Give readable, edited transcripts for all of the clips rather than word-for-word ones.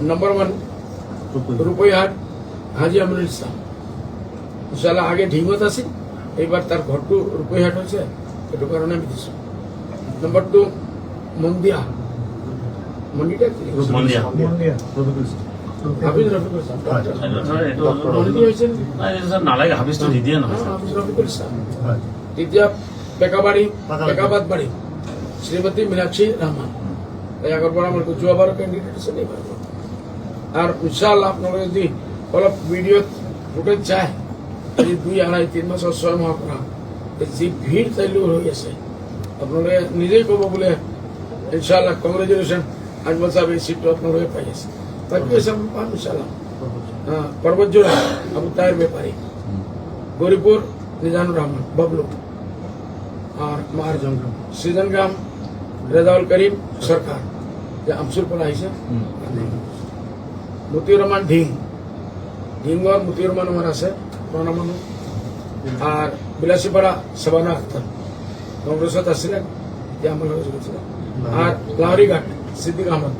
নম্বর 1 রূপইহাট হাজি আমরুল ইসলাম ইনশাল্লাহ আগে ঢিঙত আছিল এইবার তার ঘরটো রূপইহাট হয়েছে এইটো কারণে আমি দিছো নম্বর 2 মন্দিয়া মন্দিটা হাফিজ রফিকুল ইসলাম মন্দি হয়েছে নালাগে হাফিজটো দি দিয়ে নহয় হাফিজ রফিকুল ইসলাম তৃতীয় পেকাবাদ বাড়ি শ্রীমতী মীনাক্ষী রহমান এই আগর পর আমার যোৱাবাৰৰ ক্যান্ডিডেট আছে এইবাৰ আর ইনশাআল্লাহ আপনারা যদি অলপ ভিডিও ফুটেজ চায় এই 2-2.5-3 মাস 6 মাহ পৰা যে ভিড় চালু হৈ আছে আপনারা নিজেই কব বলে ইনশাআল্লাহ কংগ্রেচুলেশন আজমল সাহেব এই সিটটা আপনারা পাই আছে বাকি এসব পান ইনশাআল্লাহ পর্বতজোড়া আবু তাহের ব্যাপারী গরিপুর নিজানুর রহমান বাবলু আর মারজন সৃজনগ্রাম রেজাউল করিম সরকার যে আমসুর পর আইসে মতিউর রহমান ঢিঙ্গর মতিউর রহমান আমার আছে প্রণামন আর বিলাসীপাড়া সাবানা আক্তার কংগ্রেসত আসছিলেন যে আমার গেছিলেন আর লাহরিঘাট সিদ্দিক আহমদ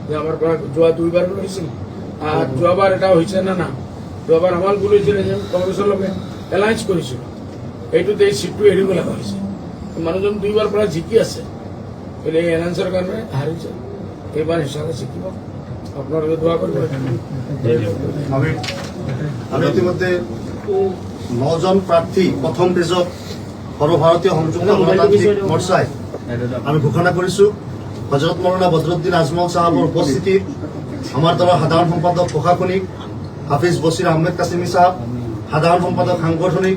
যে আমার যোৱা 2বার হয়েছিল আর যোৱাবাৰ এটা হয়েছে না যোৱাবাৰ আমার ভুল হয়েছিল যে কংগ্রেসের লগে এলায়েন্স করেছিল এইটোতে এই সিটটো এড়িব লগা হয়েছে মানুষজন 2বার পৰা জিকি আছে এই এলায়েন্সের কারণে হারিয়েছে এবার হিসাবে জিকিব আপনারা দোয়া করবেন আমি ইতিমধ্যে 9 জন প্রার্থী প্রথম পেজত সর্বভারতীয় সংযুক্ত গণতান্ত্রিক মৰ্চাই আমি ঘোষণা কৰিছো হজরত মৌলানা বদরুদ্দিন আজমল সাহেবের উপস্থিতিত আমার দলের সাধারণ সম্পাদক প্রশাসনিক হাফিজ বসির আহমেদ কাসিমি সাহেব সাধারণ সম্পাদক সাংগঠনিক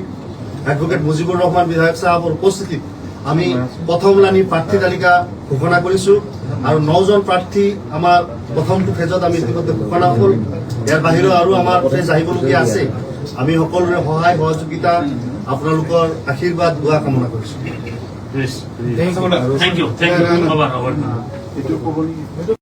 এডভোকেট মুজিবুর রহমান বিধায়ক সাহেবের উপস্থিতিত আমি প্রথম লানি প্রার্থী তালিকা ঘোষণা কৰিছো আর 9 জন প্রার্থী আমার প্রথমটো ফেজত আমি ইতিমধ্যে ঘোষণা হল ইয়ার বাহিরেও আৰু আমাৰ ফেজ আহিবলগীয়া আছে আমি সকলোৰে সহায় সহযোগিতা আপোনালোকৰ আশীৰ্বাদ দোৱা কামনা কৰিছো থ্যাংক ইউ